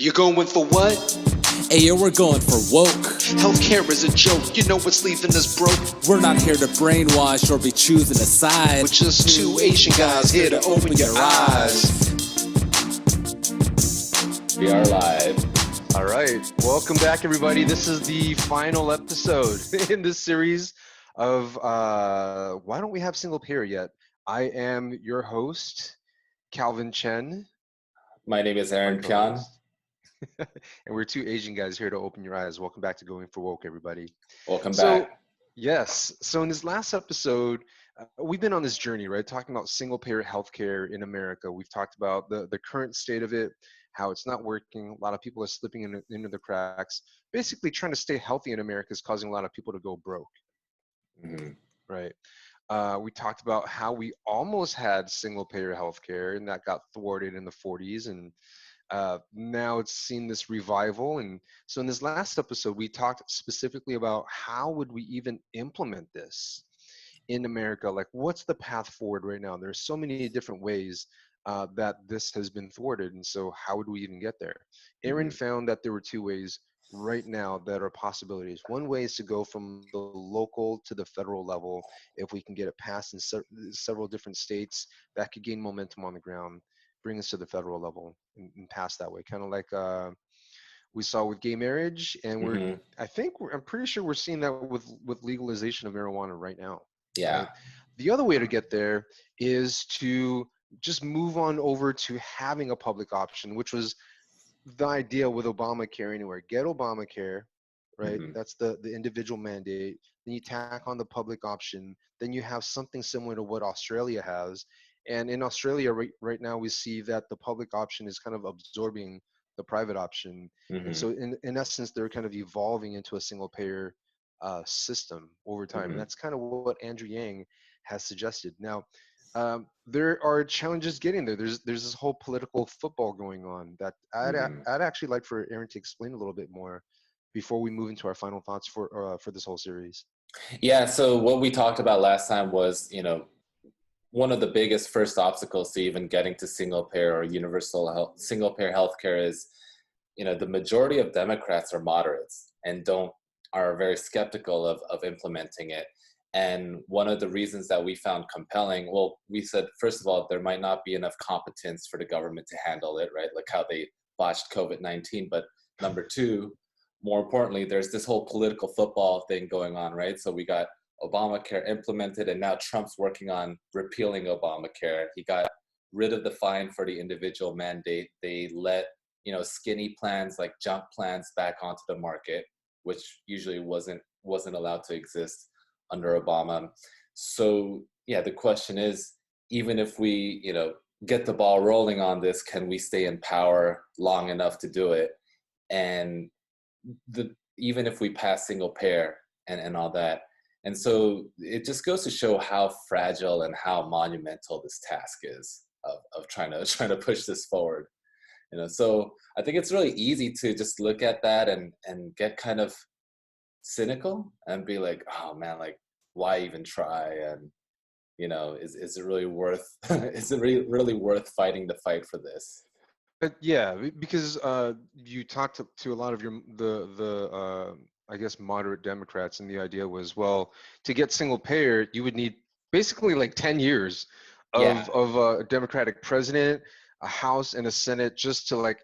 You're going for what? Hey, yo, we're going for woke. Healthcare is a joke, you know what's leaving us broke. We're not here to brainwash or be choosing a side. We're just two Asian guys here to open your eyes. We are live. All right, welcome back, everybody. This is the final episode in this series of Why Don't We Have Single Payer Yet? I am your host, Calvin Chen. My name is Aaron Pian. And we're two Asian guys here to open your eyes. Welcome back to Going for Woke, everybody. Welcome back. Yes. So in this last episode, we've been on this journey, right? Talking about single payer healthcare in America. We've talked about the current state of it, how it's not working. A lot of people are slipping into the cracks. Basically, trying to stay healthy in America is causing a lot of people to go broke, right? We talked about how we almost had single payer healthcare and that got thwarted in the 40s. And now it's seen this revival. And so in this last episode, we talked specifically about how would we even implement this in America? Like, what's the path forward right now? There's so many different ways that this has been thwarted. And so how would we even get there? Aaron found that there were two ways right now that are possibilities. One way is to go from the local to the federal level. If we can get it passed in several different states, that could gain momentum on the ground, bring us to the federal level and pass that way. Kind of like we saw with gay marriage, and I'm pretty sure we're seeing that with legalization of marijuana right now. Yeah. Right? The other way to get there is to just move on over to having a public option, which was the idea with Obamacare anywhere. Get Obamacare, right? That's the individual mandate. Then you tack on the public option. Then you have something similar to what Australia has. And in Australia right now, we see that the public option is kind of absorbing the private option. And so in essence, they're kind of evolving into a single payer system over time. And that's kind of what Andrew Yang has suggested. Now, there are challenges getting there. There's this whole political football going on that I'd actually like for Aaron to explain a little bit more before we move into our final thoughts for this whole series. Yeah. So what we talked about last time was, one of the biggest first obstacles to even getting to single payer or universal single payer healthcare is, the majority of Democrats are moderates and are very skeptical of implementing it. And one of the reasons that we found compelling, well, we said, first of all, there might not be enough competence for the government to handle it, right? Like how they botched COVID-19. But number two, more importantly, there's this whole political football thing going on, right? So we got Obamacare implemented, and now Trump's working on repealing Obamacare. He got rid of the fine for the individual mandate. They let, skinny plans like jump plans back onto the market, which usually wasn't allowed to exist under Obama. So yeah, the question is, even if we, get the ball rolling on this, can we stay in power long enough to do it? And even if we pass single payer and all that. And so it just goes to show how fragile and how monumental this task is of trying to push this forward. So I think it's really easy to just look at that and get kind of cynical and be like, oh man, like why even try? And is it really worth is it really worth fighting the fight for this? Yeah, because you talked to a lot of the I guess moderate Democrats, and the idea was, well, to get single payer, you would need basically like 10 years of a Democratic president, a House, and a Senate just to like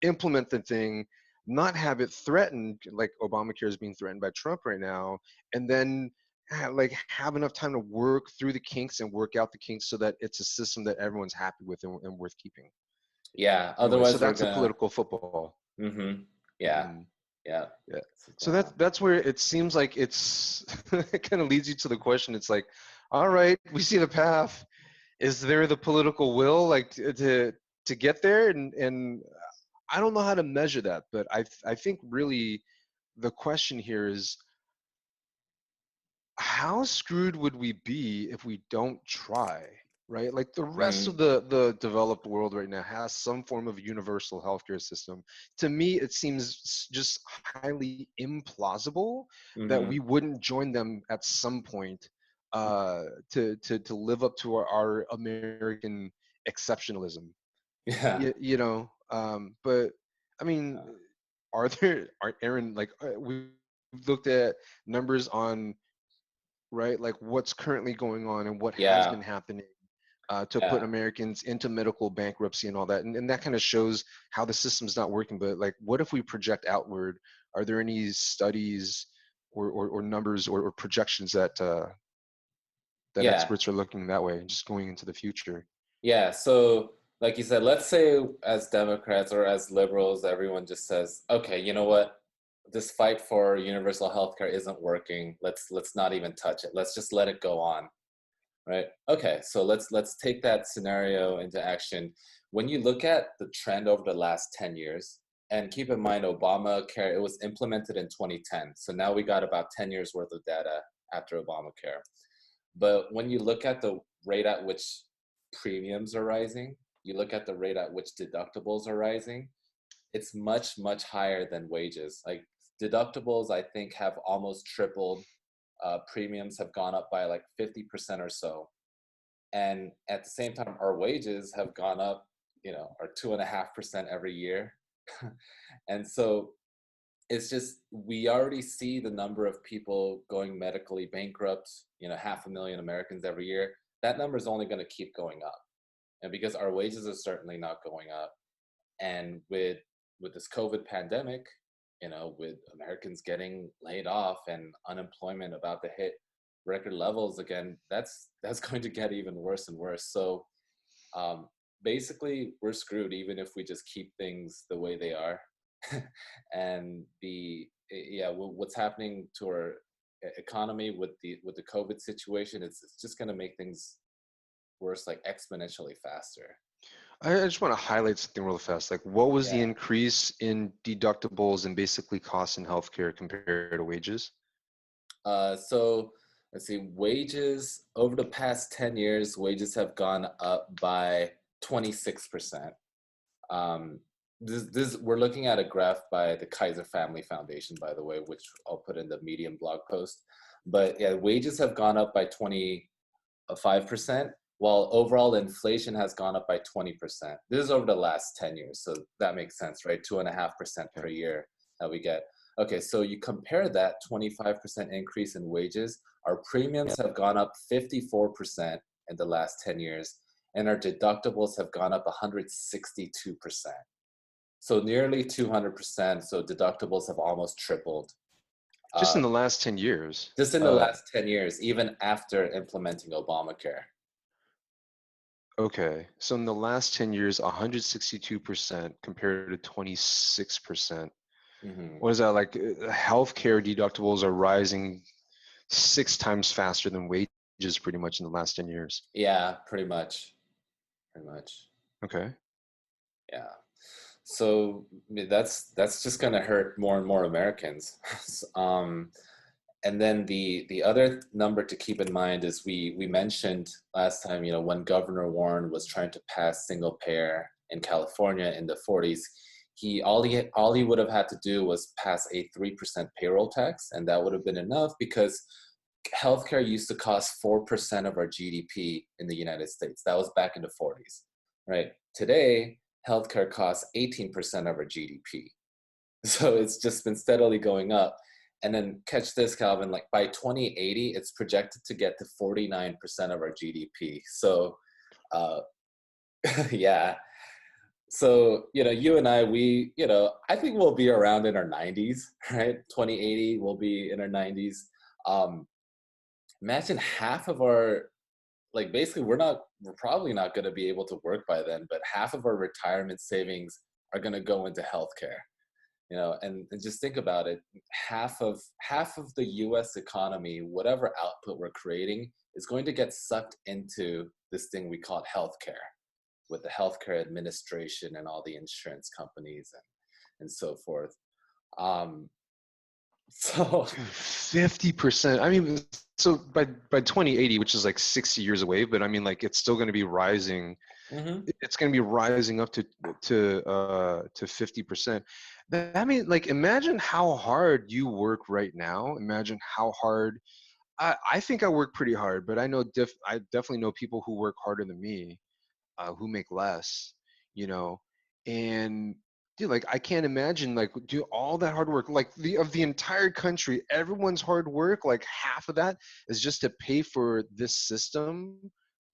implement the thing, not have it threatened like Obamacare is being threatened by Trump right now, and then like have enough time to work through the kinks and work out the kinks so that it's a system that everyone's happy with and worth keeping. Yeah. Anyway, Otherwise, so that's a political football. Yeah. Yeah. So that's where it seems like it kind of leads you to the question. It's like, all right, we see the path. Is there the political will, like to get there? And I don't know how to measure that, but I think really the question here is, how screwed would we be if we don't try, right? Like the rest of the developed world right now has some form of universal healthcare system. To me, it seems just highly implausible that we wouldn't join them at some point to live up to our American exceptionalism. Yeah. But I mean, Uh, are Aaron, like, we've looked at numbers on, right, like what's currently going on and what has yeah, been happening, to put yeah, Americans into medical bankruptcy and all that. And that kind of shows how the system's not working. But like, what if we project outward? Are there any studies or numbers or projections that yeah. experts are looking that way, just going into the future? Yeah, so like you said, let's say as Democrats or as liberals, everyone just says, okay, you know what? This fight for universal healthcare isn't working. Let's not even touch it. Let's just let it go on, right? Okay, so let's take that scenario into action. When you look at the trend over the last 10 years, and keep in mind Obamacare, it was implemented in 2010. So now we got about 10 years worth of data after Obamacare. But when you look at the rate at which premiums are rising, you look at the rate at which deductibles are rising, it's much, much higher than wages. Like deductibles, I think, have almost tripled. Premiums have gone up by like 50% or so. And at the same time, our wages have gone up, are 2.5% every year. And so it's just we already see the number of people going medically bankrupt, 500,000 Americans every year. That number is only going to keep going up. And because our wages are certainly not going up, and with this COVID pandemic, with Americans getting laid off and unemployment about to hit record levels again, that's going to get even worse and worse. So um, basically, we're screwed even if we just keep things the way they are. And what's happening to our economy with the COVID situation, it's just going to make things worse, like exponentially faster. I just want to highlight something real fast. Like, what was the Yeah. increase in deductibles and basically costs in healthcare compared to wages? So let's see, wages over the past 10 years, wages have gone up by 26%. Um, this we're looking at a graph by the Kaiser Family Foundation, by the way, which I'll put in the Medium blog post. But yeah, wages have gone up by 25%, while overall inflation has gone up by 20%. This is over the last 10 years, so that makes sense, right? 2.5% per Okay. year that we get. Okay, so you compare that 25% increase in wages, our premiums have gone up 54% in the last 10 years, and our deductibles have gone up 162%. So nearly 200%. So deductibles have almost tripled Just in uh, the last 10 years. just in the last 10 years, even after implementing Obamacare. Okay. So in the last 10 years, 162% compared to 26%. Hmm. What is that like? Healthcare deductibles are rising 6 times faster than wages pretty much in the last 10 years. Yeah, pretty much. Pretty much. Okay. Yeah. So I mean, that's just gonna hurt more and more Americans. um, and then the other number to keep in mind is we mentioned last time, when Governor Warren was trying to pass single payer in California in the 40s, all he would have had to do was pass a 3% payroll tax, and that would have been enough because healthcare used to cost 4% of our GDP in the United States. That was back in the 40s, right? Today, healthcare costs 18% of our GDP. So it's just been steadily going up. And then catch this, Calvin, like by 2080, it's projected to get to 49% of our GDP. So, uh, yeah. So, you and I, I think we'll be around in our 90s, right? 2080, we'll be in our 90s. Um, Imagine half of our, like, basically, we're probably not going to be able to work by then, but half of our retirement savings are going to go into healthcare. And just think about it, half of the US economy, whatever output we're creating, is going to get sucked into this thing we call healthcare, with the healthcare administration and all the insurance companies and so forth. um so Dude, 50%. I mean, so by 2080, which is like 60 years away, but I mean, like, it's still going to be rising. mhm. It's going to be rising up to 50%. I mean, like, imagine how hard you work right now. Imagine how hard. I think I work pretty hard, but I definitely know people who work harder than me, who make less, you know, and dude, like I can't imagine like do all that hard work, like the entire country, everyone's hard work, like half of that is just to pay for this system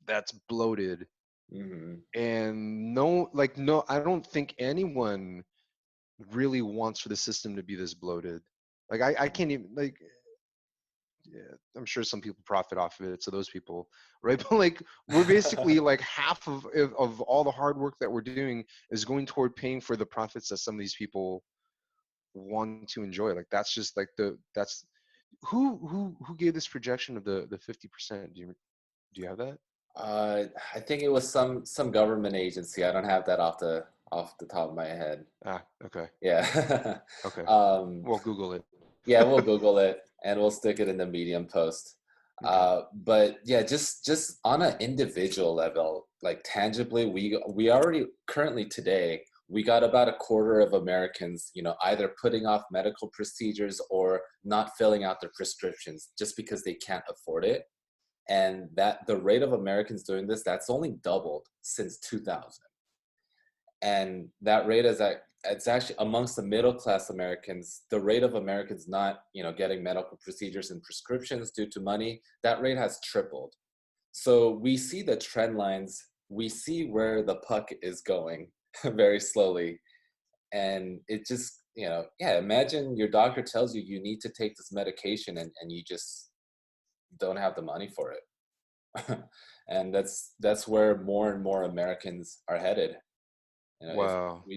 that's bloated. Hmm. And no, like no, I don't think anyone really wants for the system to be this bloated. Like I can't even like, yeah, I'm sure some people profit off of it. So those people, right? But like we're basically like half of all the hard work that we're doing is going toward paying for the profits that some of these people want to enjoy. Like that's just like that's who gave this projection of the 50%? Do you have that? I think it was some government agency. I don't have that off the top of my head. Ah, okay, Yeah. okay. um, Well, Google it. yeah, we'll Google it and we'll stick it in the Medium post. Okay. But yeah, just on an individual level, like tangibly, we already currently today we got about a quarter of Americans, either putting off medical procedures or not filling out their prescriptions just because they can't afford it. And that the rate of Americans doing this, that's only doubled since 2000. And that rate is that it's actually amongst the middle class Americans, the rate of Americans not getting medical procedures and prescriptions due to money, that rate has tripled. So we see the trend lines, we see where the puck is going very slowly. And it just, yeah, imagine your doctor tells you you need to take this medication, and you just don't have the money for it. And that's where more and more Americans are headed, if Wow. we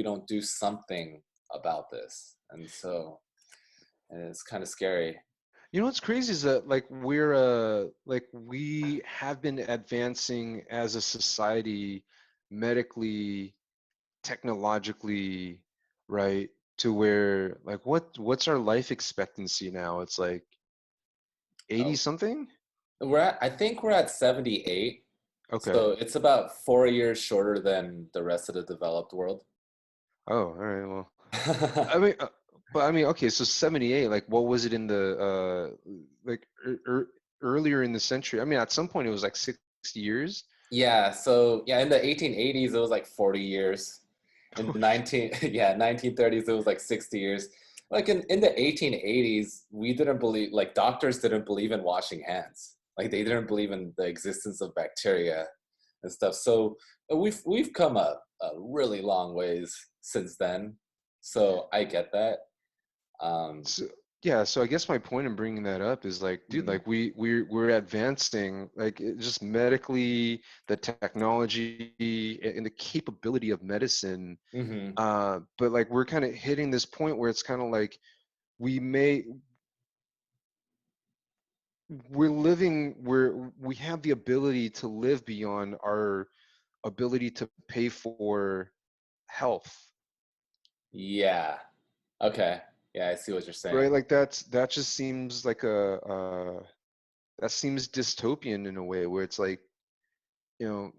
don't do something about this. And so it's kind of scary. You know what's crazy is that like like we have been advancing as a society medically, technologically, right? To where like what's our life expectancy now? It's like 80 Oh, something? I think we're at 78. Okay. So it's about 4 years shorter than the rest of the developed world. Oh, all right. Well, I mean, but I mean, okay, so 78, like what was it in the like earlier in the century? I mean, at some point it was like 60 years. Yeah, so yeah, in the 1880s it was like 40 years. In Oh, the 1930s it was like 60 years. Like in the 1880s, we didn't believe, like doctors didn't believe in washing hands. Like they didn't believe in the existence of bacteria and stuff. So we've come a really long ways since then. So I get that. Um, so yeah, so I guess my point in bringing that up is like, dude, mhm, like we're advancing like just medically, the technology and the capability of medicine. mhm. But like we're kind of hitting this point where it's kind of like we may we have the ability to live beyond our ability to pay for health, Yeah. Okay. Yeah, I see what you're right? saying. Like that just seems like that seems dystopian in a way where it's like, you know,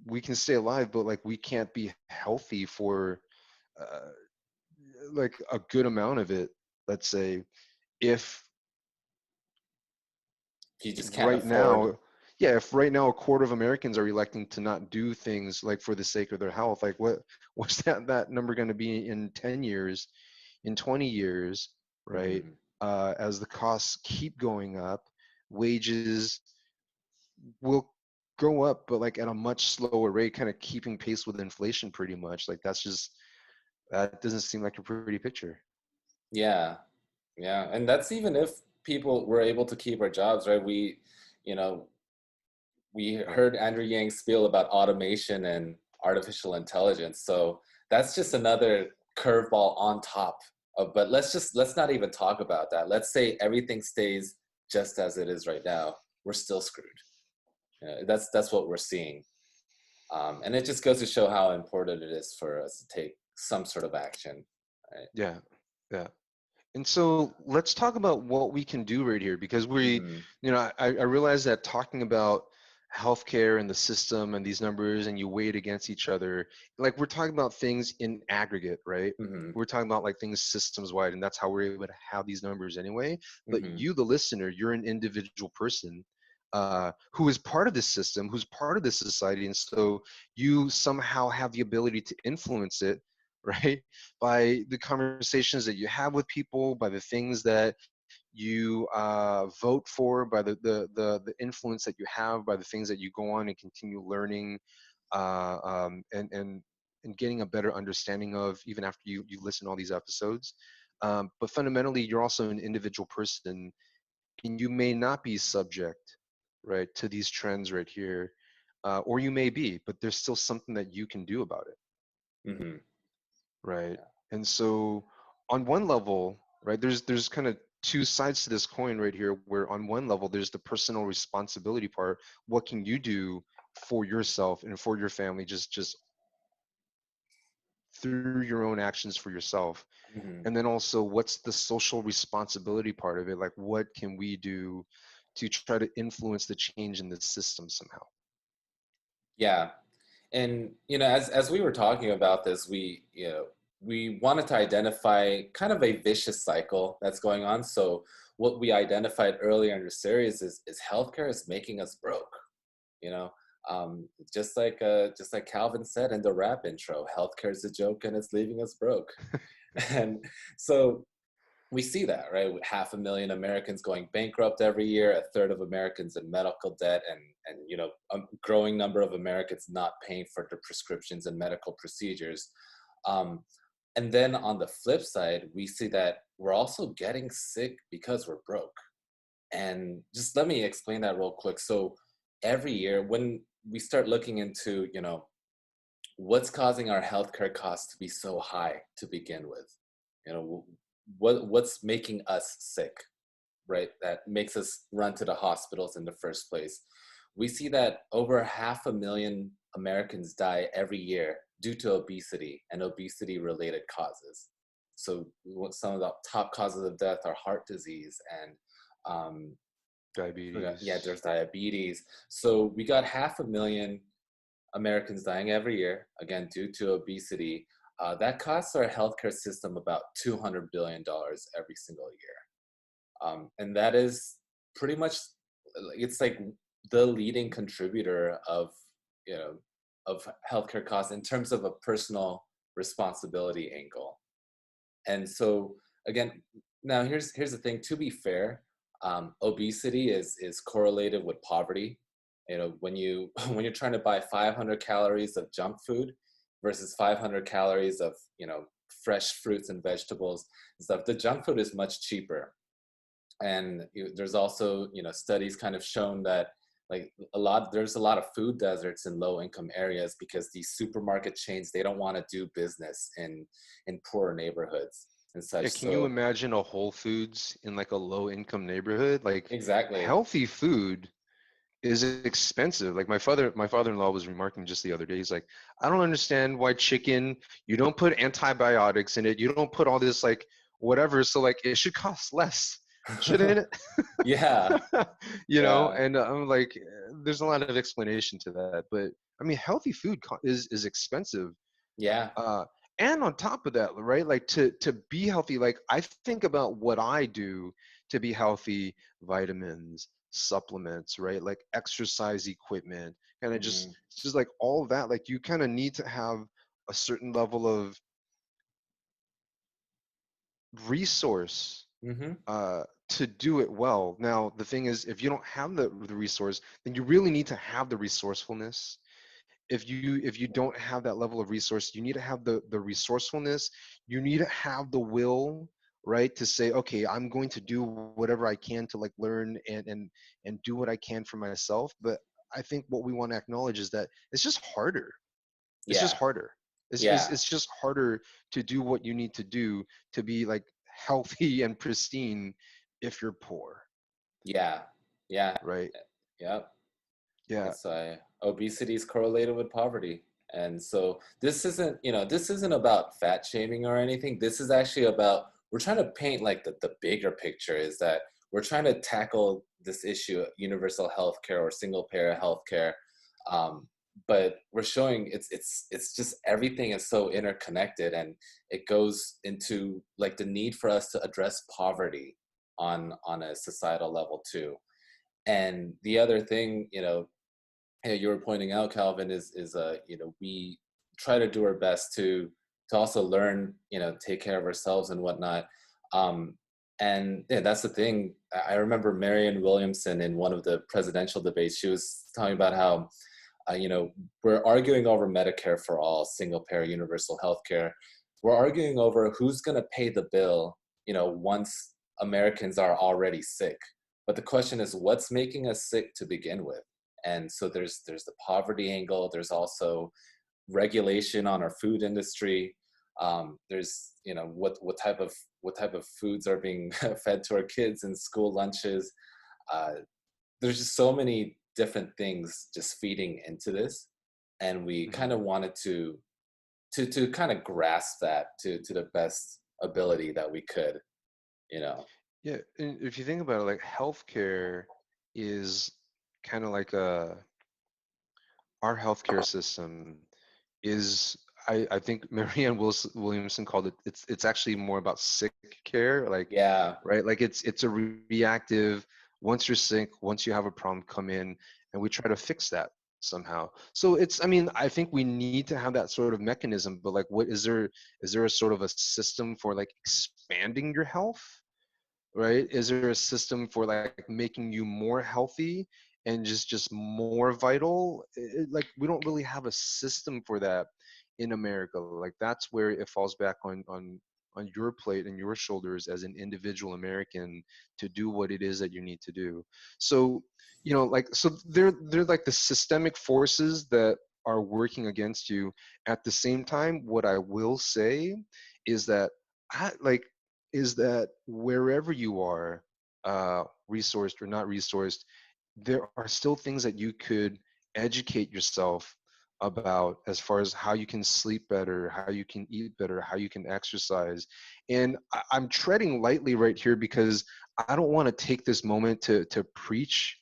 we can stay alive but like we can't be healthy for uh, like a good amount of it, let's say, if You just can't right afford. now, yeah, if right now a quarter of Americans are electing to not do things like for the sake of their health, like what's that number going to be in 10 years, in 20 years, right? Mhm. As the costs keep going up, wages will go up, but like at a much slower rate, kind of keeping pace with inflation pretty much. Like that doesn't seem like a pretty picture. Yeah. Yeah, and that's even if people were able to keep our jobs, right? You know, we Right. heard Andrew Yang spiel about automation and artificial intelligence. So that's just another curveball on top of, but let's not even talk about that. Let's say everything stays just as it is right now. We're still screwed. That's what we're seeing. And it just goes to show how important it is for us to take some sort of action. Right? Yeah. Yeah. And so let's talk about what we can do right here because Mm-hmm. I realize that talking about healthcare and the system and these numbers and you weigh it against each other, like we're talking about things in aggregate, right? Mm-hmm. We're talking about like things systems wide, and that's how we're able to have these numbers anyway. But Mm-hmm. you, the listener, you're an individual person who is part of this system, who's part of this society, and so you somehow have the ability to influence it right? By the conversations that you have with people, by the things that you vote for, by the influence that you have, by the things that you go on and continue learning, uh, um, and and and getting a better understanding of even after you listen to all these episodes. But fundamentally, you're also an individual person, and you may not be subject, right, to these trends right here, or you may be, but there's still something that you can do about it, Hmm. right? Yeah. And so, on one level, right, there's kind of two sides to this coin right here. Where on one level, there's the personal responsibility part. What can you do for yourself and for your family, just through your own actions for yourself? Hmm. And then also, what's the social responsibility part of it? Like, what can we do to try to influence the change in the system somehow? Yeah. And as we were talking about this, we wanted to identify kind of a vicious cycle that's going on. So what we identified earlier in the series is healthcare is making us broke. You know, just like Calvin said in the rap intro, healthcare is a joke and it's leaving us broke. And so we see that, right? With 500,000 Americans going bankrupt every year, a third of Americans in medical debt, and a growing number of Americans not paying for their prescriptions and medical procedures. Um, and then on the flip side, we see that we're also getting sick because we're broke. And just let me explain that real quick. So every year, when we start looking into, what's causing our healthcare costs to be so high to begin with, what's making us sick, right? That makes us run to the hospitals in the first place. We see that over 500,000 Americans die every year due to obesity and obesity related causes. So some of the top causes of death are heart disease and um, yeah, Diabetes. there's diabetes. So we got 500,000 Americans dying every year, again, due to obesity. That costs our healthcare system about $200 billion every single year. And that is pretty much, it's like the leading contributor you know, of healthcare costs in terms of a personal responsibility angle. And so again, now here's the thing. To be fair, obesity is correlated with poverty. When you when you're trying to buy 500 calories of junk food versus 500 calories of fresh fruits and vegetables and stuff, the junk food is much cheaper. And there's also studies kind of shown that like there's a lot of food deserts in low income areas because these supermarket chains, they don't want to do business in poorer neighborhoods and such. Yeah, can you So imagine a Whole Foods in like a low income neighborhood? Like, exactly. healthy food is expensive. Like my father-in-law was remarking just the other day. He's like, I don't understand why chicken, you don't put antibiotics in it. You don't put all this like whatever. So like it should cost less, shouldn't it? Yeah, yeah, And I'm like, there's a lot of explanation to that. But I mean, healthy food is expensive. yeah. uh and on top of that, right, like to be healthy, like I think about what I do to be healthy: vitamins, supplements, right, like exercise equipment, kind of Hmm. just like all that. Like you kind of need to have a certain level of resource Hmm. to do it well. Now the thing is, if you don't have the resource, then you really need to have the resourcefulness. If you don't have that level of resource, you need to have the resourcefulness. You need to have the will, right, to say, okay, I'm going to do whatever I can to like learn and do what I can for myself. But I think what we want to acknowledge is that it's just harder. It's just Yeah, harder. yeah, It's just harder to do what you need to do to be like healthy and pristine if you're poor, yeah, yeah, right? yeah. Yeah. It's obesity is correlated with poverty. And so this isn't about fat shaming or anything. This is actually about, we're trying to paint like the bigger picture is that we're trying to tackle this issue of universal health care or single payer health care. Um, but we're showing it's just everything is so interconnected, and it goes into like the need for us to address poverty on a societal level too. And the other thing, you were pointing out, Calvin, is we try to do our best to also learn, take care of ourselves and whatnot. Um, and yeah, that's the thing. I remember Marianne Williamson in one of the presidential debates. She was talking about how, we're arguing over Medicare for all, single payer, universal health care. We're arguing over who's going to pay the bill, once Americans are already sick. But the question is, what's making us sick to begin with? And so there's the poverty angle. There's also regulation on our food industry. There's what type of foods are being fed to our kids in school lunches. Uh, there's just so many different things just feeding into this, and we kind Mhm. of wanted to kind of grasp that to the best ability that we could, you know. Yeah, and if you think about it, like healthcare is kind of like our healthcare system is I think Marianne Williamson called it it's actually more about sick care, like Yeah, right, like it's a reactive. Once you're sick, once you have a problem, come in and we try to fix that somehow. So it's, I mean, I think we need to have that sort of mechanism, but like what is there a sort of a system for like expanding your health, right? Is there a system for like making you more healthy and just more vital? Like we don't really have a system for that in America. Like that's where it falls back on your plate and your shoulders as an individual American to do what it is that you need to do. So, like so they're like the systemic forces that are working against you. At the same time, what I will say is that I like is that wherever you are, resourced or not resourced, there are still things that you could educate yourself about as far as how you can sleep better, how you can eat better, how you can exercise. And I'm treading lightly right here because I don't want to take this moment to preach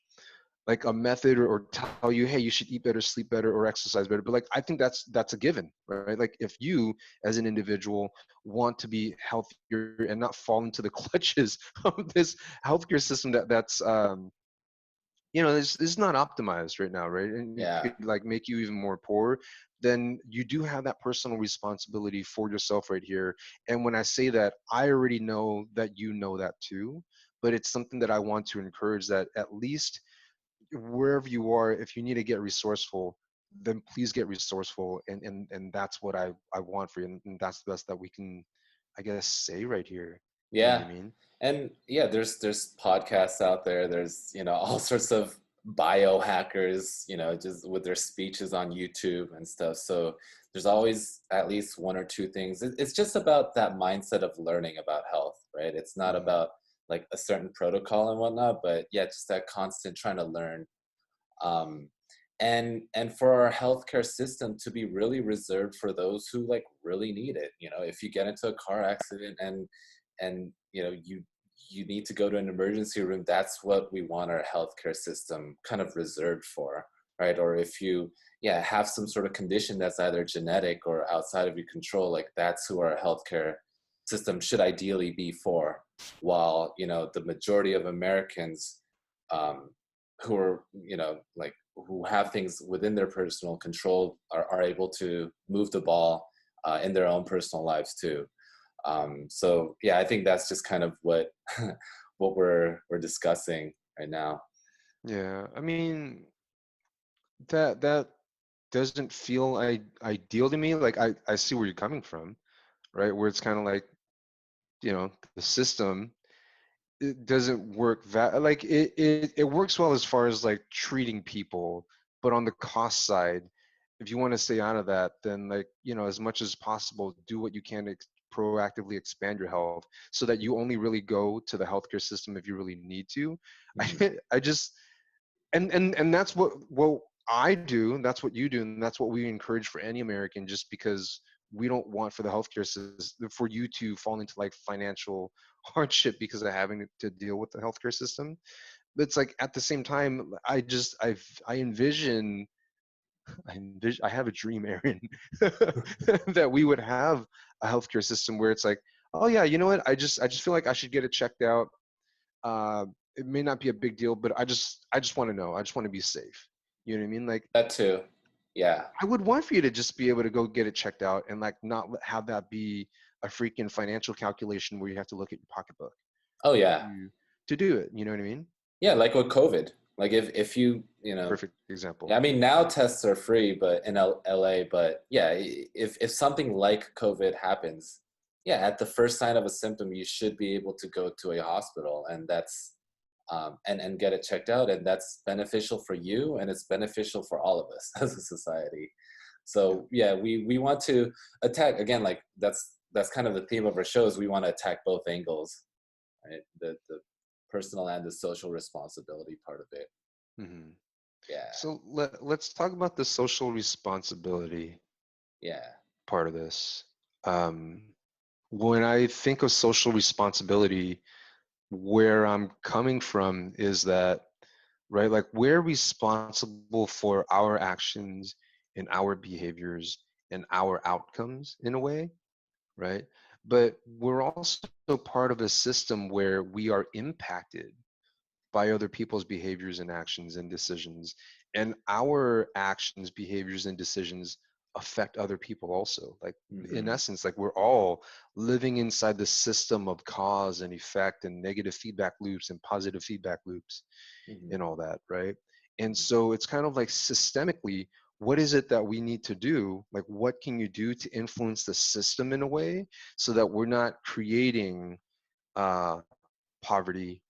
like a method or tell you, hey, you should eat better, sleep better, or exercise better. But like I think that's a given, right? Like if you as an individual want to be healthier and not fall into the clutches of this healthcare system that's is not optimized right now, right? And it yeah, could like make you even more poor, then you do have that personal responsibility for yourself right here. And when I say that, I already know that you know that too, but it's something that I want to encourage, that at least wherever you are, if you need to get resourceful, then please get resourceful. And that's what I want for you. And that's the best that we can, I guess, say right here. You know what I yeah. mean? And yeah, there's podcasts out there. There's, all sorts of biohackers, just with their speeches on YouTube and stuff. So there's always at least one or two things. It's just about that mindset of learning about health, right? It's not Hmm. about like a certain protocol and whatnot, but yeah, just that constant trying to learn. um, and for our healthcare system to be really reserved for those who like really need it. If you get into a car accident and you need to go to an emergency room, that's what we want our healthcare system kind of reserved for, right? Or if you have some sort of condition that's either genetic or outside of your control, like that's who our healthcare system should ideally be for. While the majority of Americans, um, who are like who have things within their personal control, are able to move the ball in their own personal lives too. So yeah, I think that's just kind of what what we're discussing right now. Yeah, I mean that doesn't feel ideal to me. Like I see where you're coming from, right? Where it's kind of like, the system, it doesn't work that like it works well as far as like treating people, but on the cost side, if you want to stay out of that, then like, as much as possible, do what you can to proactively expand your health so that you only really go to the healthcare system if you really need to. Mhm. I just and that's what I do, and that's what you do, and that's what we encourage for any American, just because we don't want for the healthcare system for you to fall into like financial hardship because of having to deal with the healthcare system. But it's like at the same time, I envision I have a dream, Aaron, that we would have a healthcare system where it's like, oh yeah, you know what? I just feel like I should get it checked out. It may not be a big deal, but I just want to know. I just want to be safe. You know what I mean? Like, That too. Yeah. I would want for you to just be able to go get it checked out and like not have that be a freaking financial calculation where you have to look at your pocketbook Oh yeah. to do it. You know what I mean? Yeah, like with COVID. Like if you, you know, Perfect example. yeah, I mean now tests are free, but in LA, but yeah, if something like COVID happens, yeah, at the first sign of a symptom, you should be able to go to a hospital, and that's and get it checked out, and that's beneficial for you, and it's beneficial for all of us as a society. Yeah. So yeah, we want to attack again, like that's kind of the theme of our shows. We want to attack both angles, right? The personal and the social responsibility part of it. Hmm. Yeah, So let's talk about the social responsibility yeah. part of this. Um, when I think of social responsibility, where I'm coming from is that, right, like we're responsible for our actions and our behaviors and our outcomes in a way, right? But we're also part of a system where we are impacted by other people's behaviors and actions and decisions. And our actions, behaviors, and decisions affect other people also. Like, in Mm-hmm. essence, like we're all living inside the system of cause and effect and negative feedback loops and positive feedback loops Mm-hmm. and all that, right? And Mm-hmm. so it's kind of like systemically, what is it that we need to do? Like, what can you do to influence the system in a way so that we're not creating poverty?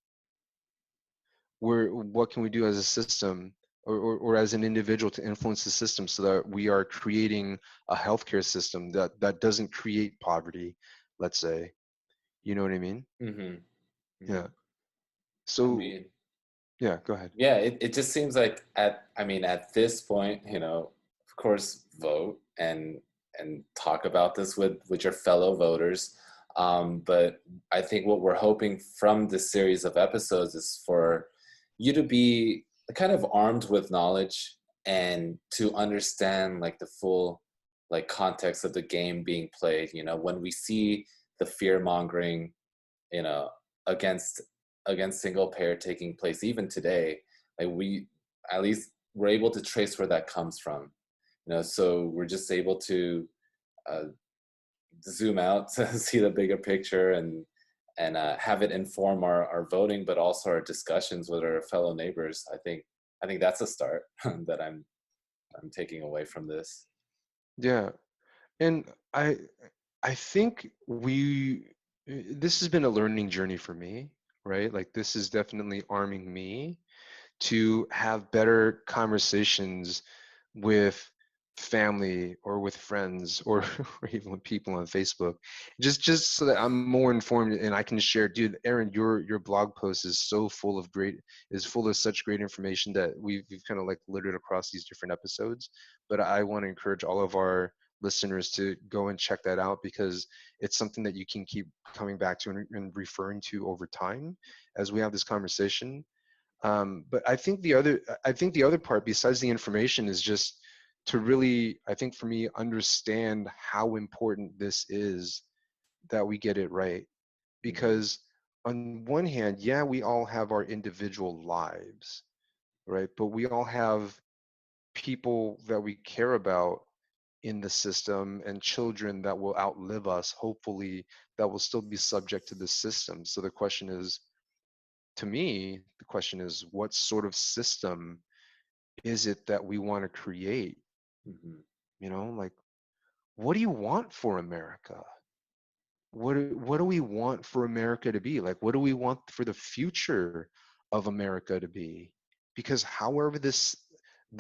What can we do as a system or as an individual to influence the system so that we are creating a healthcare system that doesn't create poverty, let's say. You know what I mean? Mm-hmm. Mm-hmm. Yeah. I So mean, yeah, go ahead. yeah, it just seems like I mean at this point, you know, of course, vote and talk about this with your fellow voters. But I think what we're hoping from this series of episodes is for you to be kind of armed with knowledge and to understand like the full like context of the game being played. You know, when we see the fear mongering, you know, against single payer taking place even today, like we at least we're able to trace where that comes from, you know, so we're just able to uh, zoom out to see the bigger picture and have it inform our voting, but also our discussions with our fellow neighbors. I think that's a start that I'm taking away from this. Yeah. And I think this has been a learning journey for me, right? Like this is definitely arming me to have better conversations with family or with friends or, or even with people on Facebook, just so that I'm more informed and I can share. Dude, Aaron, your blog post is so full of is full of such great information that we've kind of like littered across these different episodes. But I want to encourage all of our listeners to go and check that out because it's something that you can keep coming back to and referring to over time as we have this conversation. But I think the other part besides the information is just to really, I think for me, understand how important this is that we get it right. Mm-hmm. Because on one hand, yeah, we all have our individual lives, right? But we all have people that we care about in the system and children that will outlive us, hopefully, that will still be subject to the system. So the question is, to me, the question is, what sort of system is it that we want to create? Mm-hmm. You know, like, what do you want for America? What do we want for America to be? Like, what do we want for the future of America to be? Because however this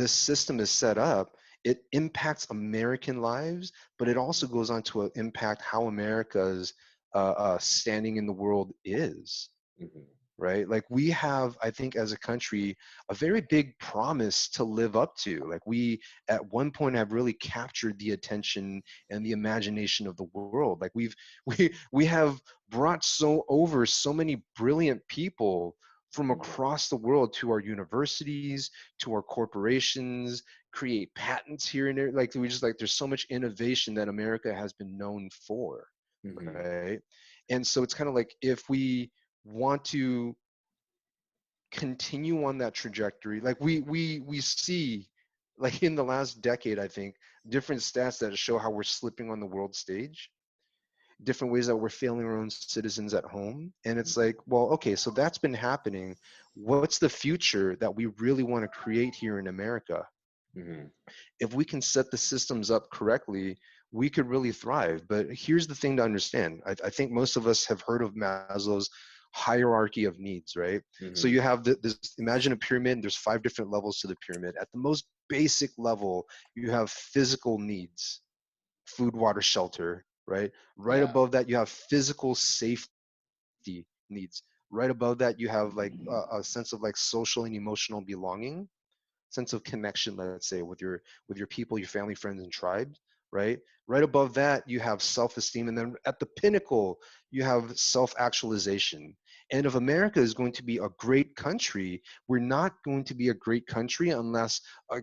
system is set up, it impacts American lives, but it also goes on to impact how America's standing in the world is. Mm-hmm. Right? Like we have, I think, as a country, a very big promise to live up to. Like we, at one point, have really captured the attention and the imagination of the world. Like we have brought so many brilliant people from Mm-hmm. across the world to our universities, to our corporations, create patents here and there. Like we just like there's so much innovation that America has been known for, Mm-hmm. right? And so it's kind of like if we want to continue on that trajectory, like we see like in the last decade, I think, different stats that show how we're slipping on the world stage, different ways that we're failing our own citizens at home. And it's like, well, okay, so that's been happening. What's the future that we really want to create here in America? Hmm. If we can set the systems up correctly, we could really thrive. But here's the thing to understand. I think most of us have heard of Maslow's hierarchy of needs, right? So you Hmm. have this, imagine a pyramid, and there's 5 different levels to the pyramid. At the most basic level, you have physical needs, food, water, shelter, right? Right Yeah. above that, you have physical safety needs. Right above that, you have like a sense of like social and emotional belonging, sense of connection, let's say, with your people, your family, friends, and tribes, right? Right above that, you have self-esteem, and then at the pinnacle, you have self-actualization. And if America is going to be a great country, we're not going to be a great country unless a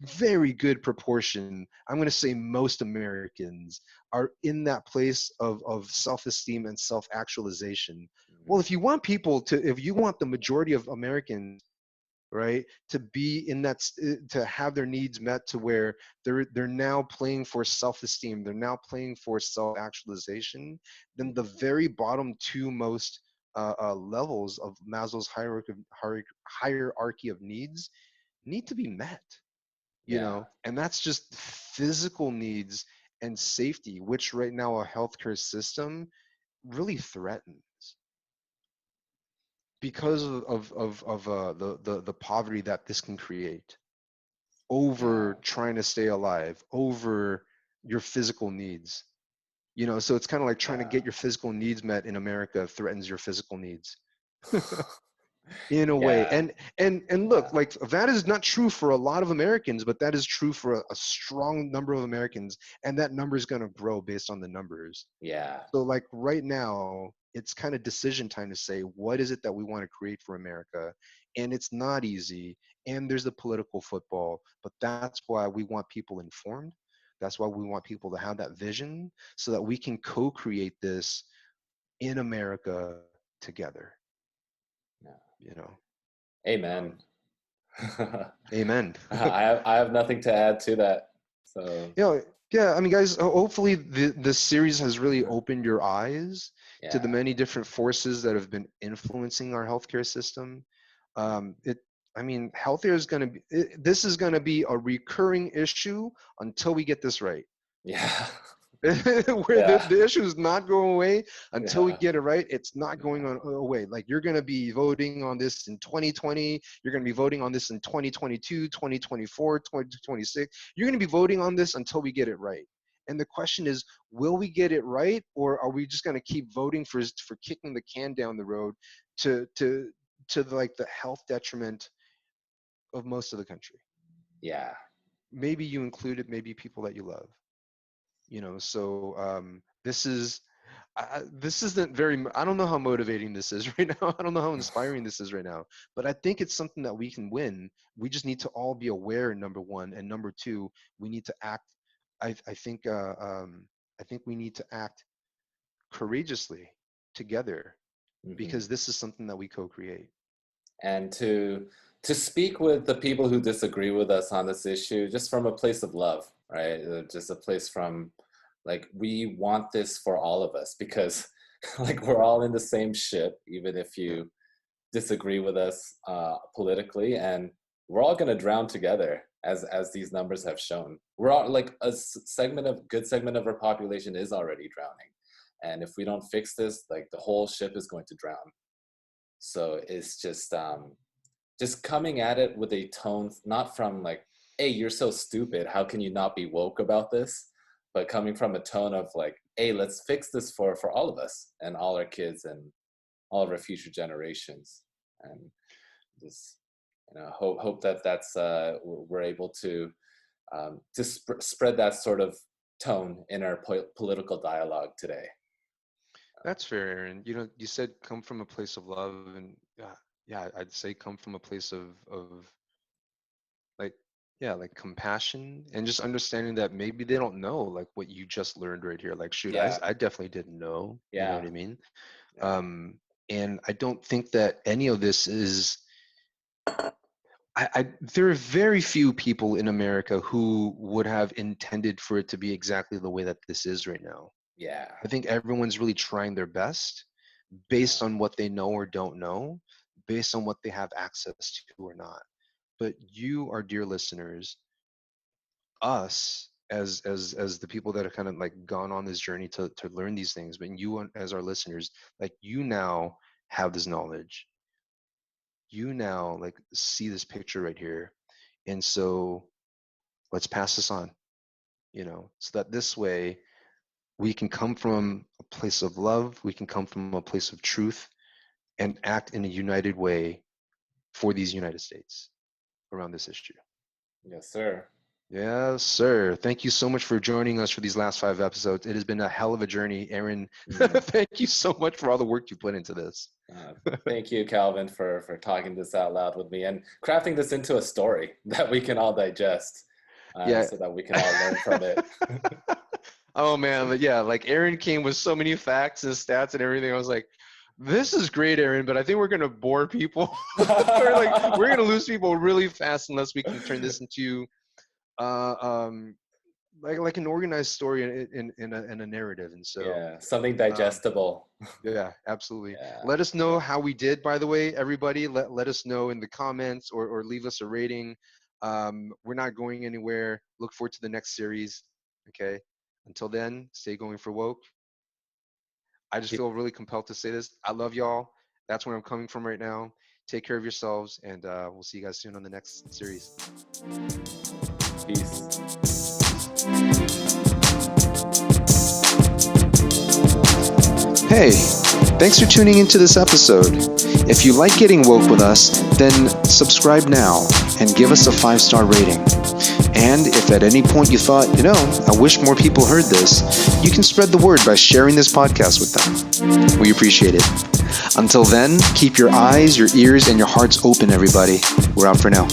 very good proportion, I'm going to say most Americans, are in that place of self-esteem and self-actualization. Well, Hmm. if you want people to, if you want the majority of Americans, right, to be in that to have their needs met, to where they're now playing for self-esteem, they're now playing for self-actualization, then the very bottom two most levels of Maslow's hierarchy of needs need to be met, you Yeah. know, and that's just physical needs and safety, which right now a healthcare system really threatens because of the poverty that this can create over Yeah. trying to stay alive, over your physical needs. You know, so it's kind of like trying to Yeah. get your physical needs met in America threatens your physical needs in a way. Yeah. And look, Yeah. like that is not true for a lot of Americans, but that is true for a strong number of Americans, and that number is going to grow based on the numbers. Yeah. So like right now, it's kind of decision time to say what is it that we want to create for America, and it's not easy. And there's the political football, but that's why we want people informed. That's why we want people to have that vision, so that we can co-create this in America together. Yeah. You know, Amen. amen. I have nothing to add to that. So You know, yeah, I mean, guys, hopefully this series has really uh, opened your eyes to the yeah. many different forces that have been influencing our healthcare system. It, I mean, healthcare is going to be, this is going to be a recurring issue until we get this right. Yeah. Where Yeah. the issue is not going away until we Yeah. get it right. It's not going Yeah. on away. Like you're going to be voting on this in 2020. You're going to be voting on this in 2022, 2024, 2026. You're going to be voting on this until we get it right. And the question is, will we get it right, or are we just going to keep voting for kicking the can down the road to to to like the health detriment of most of the country? Yeah. Maybe you included, maybe people that you love. You know, so this is this isn't very I don't know how motivating this is right now. I don't know how inspiring this is right now, but I think it's something that we can win. We just need to all be aware, number one, and number two, we need to act. I think I think we need to act courageously together, because Hmm. this is something that we co-create. And to speak with the people who disagree with us on this issue just from a place of love, right? Just a place from like we want this for all of us because like we're all in the same ship, even if Yeah, you disagree with us politically, and we're all going to drown together as these numbers have shown. We're all like segment of good segment of our population is already drowning, and if we don't fix this, like the whole ship is going to drown. So it's just coming at it with a tone not from like, hey, you're so stupid, how can you not be woke about this, but coming from a tone of like, hey, let's fix this for all of us and all our kids and all of our future generations. And just hope that that's we're able to spread that sort of tone in our political dialogue today. that's fair, Aaron. You know, you said come from a place of love, and yeah, I'd say come from a place of like, yeah, like compassion, and just understanding that maybe they don't know like what you just learned right here. Like shoot, Yeah. I definitely didn't know, you know Yeah. what I mean? Yeah. um and I don't think that any of this is, there are very few people in America who would have intended for it to be exactly the way that this is right now. Yeah. I think everyone's really trying their best based on what they know or don't know, based on what they have access to or not. But you, our dear listeners, us as the people that have kind of like gone on this journey to learn these things, but as our listeners, like you now have this knowledge. You now like see this picture right here. And so let's pass this on, so that this way we can come from a place of love, we can come from a place of truth and act in a united way for these United States around this issue. Yes, sir. Yes, sir. Thank you so much for joining us for these last 5 episodes. It has been a hell of a journey, Aaron. Thank you so much for all the work you put into this. Thank you, Calvin, for talking this out loud with me and crafting this into a story that we can all digest, so that we can all learn from it. Oh man, but yeah, like Aaron came with so many facts and stats and everything. I was like, this is great, Aaron, but I think we're gonna bore people. we're gonna lose people really fast unless we can turn this into like an organized story in a narrative. And so yeah, something digestible. Yeah, absolutely. Yeah. Let us know how we did, by the way, everybody. Let us know in the comments or leave us a rating. We're not going anywhere. Look forward to the next series. Okay. Until then, stay going for woke. I just feel really compelled to say this. I love y'all. That's where I'm coming from right now. Take care of yourselves, and we'll see you guys soon on the next series. Peace. Hey, thanks for tuning into this episode. If you like getting woke with us, then subscribe now and give us a 5-star rating. And if at any point you thought, I wish more people heard this, you can spread the word by sharing this podcast with them. We appreciate it. Until then, keep your eyes, your ears, and your hearts open, everybody. We're out for now.